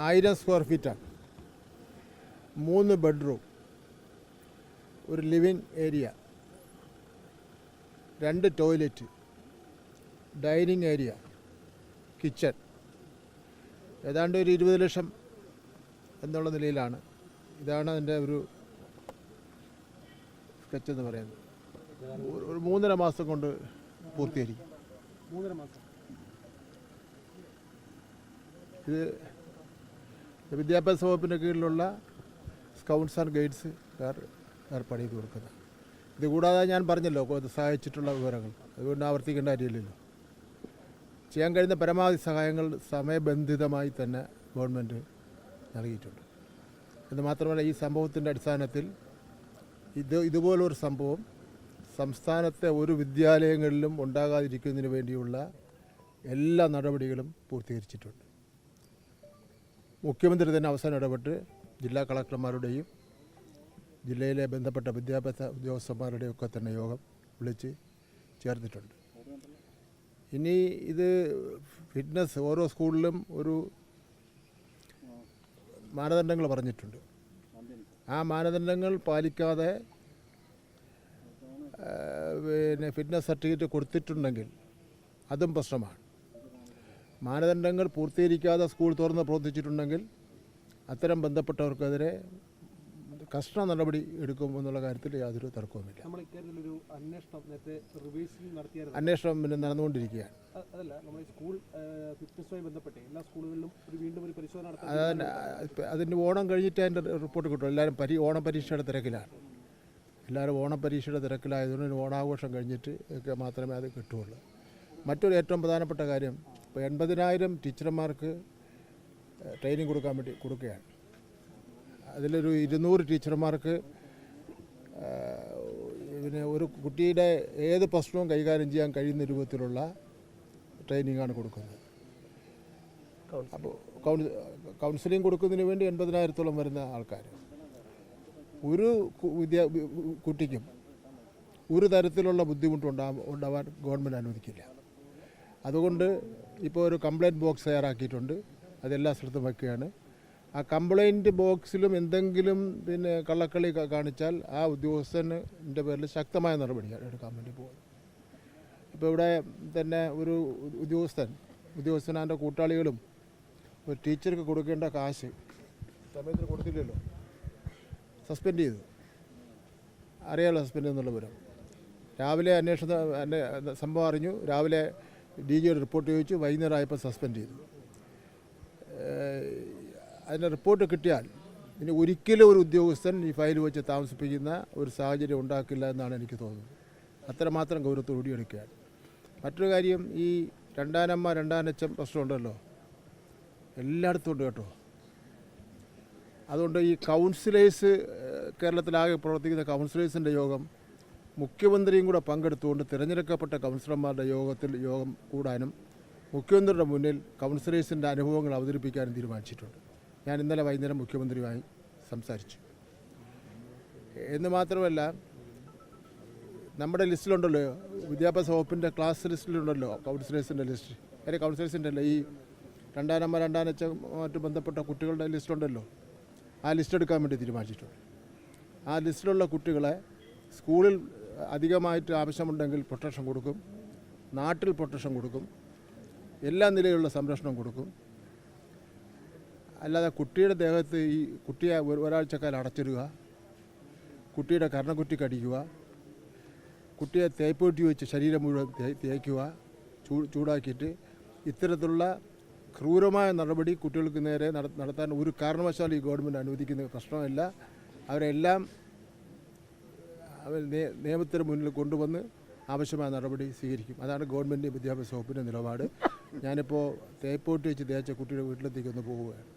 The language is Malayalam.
1000 സ്ക്വയർ ഫീറ്റാണ്. 3 ബെഡ്റൂം, ഒരു living area, 2 toilet, dining area, kitchen. ഏതാണ്ട് ഒരു 20 ലക്ഷം എന്നുള്ള നിലയിലാണ്. ഇതാണ് അതിൻ്റെ ഒരു സ്കെച്ച് എന്ന് പറയുന്നത്. ഒരു 3.5 മാസം കൊണ്ട് പൂർത്തീകരിക്കും. 3.5 മാസം. ഇത് വിദ്യാഭ്യാസ വകുപ്പിൻ്റെ കീഴിലുള്ള സ്കൗട്ട്സ് ആൻഡ് ഗൈഡ്സ് ഏർപ്പാട് ചെയ്ത് കൊടുക്കുന്നത്. ഇതുകൂടാതെ ഞാൻ പറഞ്ഞല്ലോ സഹായിച്ചിട്ടുള്ള വിവരങ്ങൾ, അതുകൊണ്ട് ആവർത്തിക്കേണ്ട കാര്യമില്ലല്ലോ. ചെയ്യാൻ കഴിയുന്ന പരമാവധി സഹായങ്ങൾ സമയബന്ധിതമായി തന്നെ ഗവൺമെൻറ് നൽകിയിട്ടുണ്ട്. എന്ന് മാത്രമല്ല, ഈ സംഭവത്തിൻ്റെ അടിസ്ഥാനത്തിൽ ഇതുപോലൊരു സംഭവം സംസ്ഥാനത്തെ ഒരു വിദ്യാലയങ്ങളിലും ഉണ്ടാകാതിരിക്കുന്നതിന് വേണ്ടിയുള്ള എല്ലാ നടപടികളും പൂർത്തീകരിച്ചിട്ടുണ്ട്. മുഖ്യമന്ത്രി തന്നെ അവസാനം ഇടപെട്ട് ജില്ലാ കളക്ടർമാരുടെയും ജില്ലയിലെ ബന്ധപ്പെട്ട വിദ്യാഭ്യാസ ഉദ്യോഗസ്ഥന്മാരുടെയും ഒക്കെ തന്നെ യോഗം വിളിച്ച് ചേർത്തിട്ടുണ്ട്. ഇനി ഇത് ഫിറ്റ്നസ് ഓരോ സ്കൂളിലും ഒരു മാനദണ്ഡങ്ങൾ പറഞ്ഞിട്ടുണ്ട്. ആ മാനദണ്ഡങ്ങൾ പാലിക്കാതെ ഫിറ്റ്നസ് സർട്ടിഫിക്കറ്റ് കൊടുത്തിട്ടുണ്ടെങ്കിൽ അതും പ്രശ്നമാണ്. മാനദണ്ഡങ്ങൾ പൂർത്തീകരിക്കാതെ സ്കൂൾ തുറന്ന് പ്രവർത്തിച്ചിട്ടുണ്ടെങ്കിൽ അത്തരം ബന്ധപ്പെട്ടവർക്കെതിരെ കർശന നടപടി എടുക്കുമെന്നുള്ള കാര്യത്തിൽ യാതൊരു തർക്കവുമില്ല. അന്വേഷണം പിന്നെ നടന്നുകൊണ്ടിരിക്കുകയാണ്. അതിന് ഓണം കഴിഞ്ഞിട്ട് അതിൻ്റെ റിപ്പോർട്ട് കിട്ടും. എല്ലാവരും ഓണം പരീക്ഷയുടെ തിരക്കിലാണ്. എല്ലാവരും ഓണം പരീക്ഷയുടെ തിരക്കിലായതുകൊണ്ട് ഓണാഘോഷം കഴിഞ്ഞിട്ട് ഒക്കെ മാത്രമേ അത് കിട്ടുകയുള്ളൂ. മറ്റൊരു ഏറ്റവും പ്രധാനപ്പെട്ട കാര്യം, ഇപ്പോൾ 80,000 ടീച്ചർമാർക്ക് ട്രെയിനിങ് കൊടുക്കാൻ വേണ്ടി കൊടുക്കുകയാണ്. അതിലൊരു 200 ടീച്ചർമാർക്ക് പിന്നെ ഒരു കുട്ടിയുടെ ഏത് പ്രശ്നവും കൈകാര്യം ചെയ്യാൻ കഴിയുന്ന രൂപത്തിലുള്ള ട്രെയിനിങ്ങാണ് കൊടുക്കുന്നത്. അപ്പോൾ കൗൺസിലിംഗ് കൊടുക്കുന്നതിന് വേണ്ടി 80,000-ഓളം വരുന്ന ആൾക്കാർ. ഒരു കുട്ടിക്കും ഒരു തരത്തിലുള്ള ബുദ്ധിമുട്ടുണ്ടാവാൻ ഗവൺമെൻറ് അനുവദിക്കില്ല. അതുകൊണ്ട് ഇപ്പോൾ ഒരു കംപ്ലയിൻറ്റ് ബോക്സ് തയ്യാറാക്കിയിട്ടുണ്ട്. അതെല്ലാ സ്ഥലത്തും വയ്ക്കുകയാണ്. ആ കംപ്ലയിൻറ്റ് ബോക്സിലും എന്തെങ്കിലും പിന്നെ കള്ളക്കളി കാണിച്ചാൽ ആ ഉദ്യോഗസ്ഥൻ്റെ പേരിൽ ശക്തമായ നടപടി എടുക്കാൻ വേണ്ടി പോകും. ഇപ്പോൾ ഇവിടെ തന്നെ ഒരു ഉദ്യോഗസ്ഥൻ അതിൻ്റെ കൂട്ടാളികളും ഒരു ടീച്ചർക്ക് കൊടുക്കേണ്ട കാശ് സമയത്തിന് കൊടുത്തില്ലല്ലോ, സസ്പെൻഡ് ചെയ്തു. അറിയാമല്ലോ സസ്പെൻഡ് എന്നുള്ള വിവരം. രാവിലെ സംഭവം അറിഞ്ഞു, രാവിലെ DGയുടെ റിപ്പോർട്ട് ചോദിച്ചു, വൈകുന്നേരം ആയപ്പോൾ സസ്പെൻഡ് ചെയ്തു. അതിൻ്റെ റിപ്പോർട്ട് കിട്ടിയാൽ ഇനി ഒരിക്കലും ഒരു ഉദ്യോഗസ്ഥൻ ഈ ഫയൽ വെച്ച് താമസിപ്പിക്കുന്ന ഒരു സാഹചര്യം ഉണ്ടാക്കില്ല എന്നാണ് എനിക്ക് തോന്നുന്നത്. അത്രമാത്രം ഗൗരവത്തോടുകൂടി എടുക്കുകയാണ്. മറ്റൊരു കാര്യം, ഈ രണ്ടാനമ്മ രണ്ടാനച്ഛൻ പ്രശ്നമുണ്ടല്ലോ, എല്ലായിടത്തും ഉണ്ട് കേട്ടോ. അതുകൊണ്ട് ഈ കൗൺസിലേഴ്സ്, കേരളത്തിലാകെ പ്രവർത്തിക്കുന്ന കൗൺസിലേഴ്സിൻ്റെ യോഗം മുഖ്യമന്ത്രിയും കൂടെ പങ്കെടുത്തുകൊണ്ട് തിരഞ്ഞെടുക്കപ്പെട്ട കൗൺസിലർമാരുടെ യോഗം കൂടാനും മുഖ്യമന്ത്രിയുടെ മുന്നിൽ കൗൺസിലേഴ്സിൻ്റെ അനുഭവങ്ങൾ അവതരിപ്പിക്കാനും തീരുമാനിച്ചിട്ടുണ്ട്. ഞാൻ ഇന്നലെ വൈകുന്നേരം മുഖ്യമന്ത്രിയുമായി സംസാരിച്ചു. എന്ന് മാത്രമല്ല, നമ്മുടെ ലിസ്റ്റിലുണ്ടല്ലോ, വിദ്യാഭ്യാസ വകുപ്പിൻ്റെ ക്ലാസ് ലിസ്റ്റിലുണ്ടല്ലോ കൗൺസിലേഴ്സിൻ്റെ ലിസ്റ്റ്. അതിൽ കൗൺസിലേഴ്സിൻ്റെ അല്ല, ഈ രണ്ടാനമ്മ രണ്ടാനച്ഛനുമായിട്ട് ബന്ധപ്പെട്ട കുട്ടികളുടെ ലിസ്റ്റുണ്ടല്ലോ, ആ ലിസ്റ്റ് എടുക്കാൻ വേണ്ടി തീരുമാനിച്ചിട്ടുണ്ട്. ആ ലിസ്റ്റിലുള്ള കുട്ടികളെ സ്കൂളിൽ അധികമായിട്ട് ആവശ്യമുണ്ടെങ്കിൽ പ്രൊട്ടക്ഷൻ കൊടുക്കും, നാട്ടിൽ പ്രൊട്ടക്ഷൻ കൊടുക്കും, എല്ലാ നിലയിലുള്ള സംരക്ഷണം കൊടുക്കും. അല്ലാതെ കുട്ടിയുടെ ദേഹത്ത് ഈ കുട്ടിയെ ഒരാഴ്ചക്കാലം അടച്ചിടുക, കുട്ടിയുടെ കർണക്കുറ്റി കടിക്കുക, കുട്ടിയെ തേപ്പൊട്ടി വെച്ച് ശരീരം മുഴുവൻ തേക്കുക, ചൂടാക്കിയിട്ട് ഇത്തരത്തിലുള്ള ക്രൂരമായ നടപടി കുട്ടികൾക്ക് നേരെ നടത്താൻ ഒരു കാരണവശാലും ഈ ഗവൺമെൻറ് അനുവദിക്കുന്ന പ്രശ്നമല്ല. അവരെല്ലാം നിയമത്തിന് മുന്നിൽ കൊണ്ടുവന്ന് ആവശ്യമായ നടപടി സ്വീകരിക്കും. അതാണ് ഗവൺമെൻറ് വിദ്യാഭ്യാസ വകുപ്പിൻ്റെ നിലപാട്. ഞാനിപ്പോൾ തേപ്പോട്ടി വെച്ച് തേച്ച കുട്ടിയുടെ വീട്ടിലെത്തേക്കൊന്ന് പോവുകയാണ്.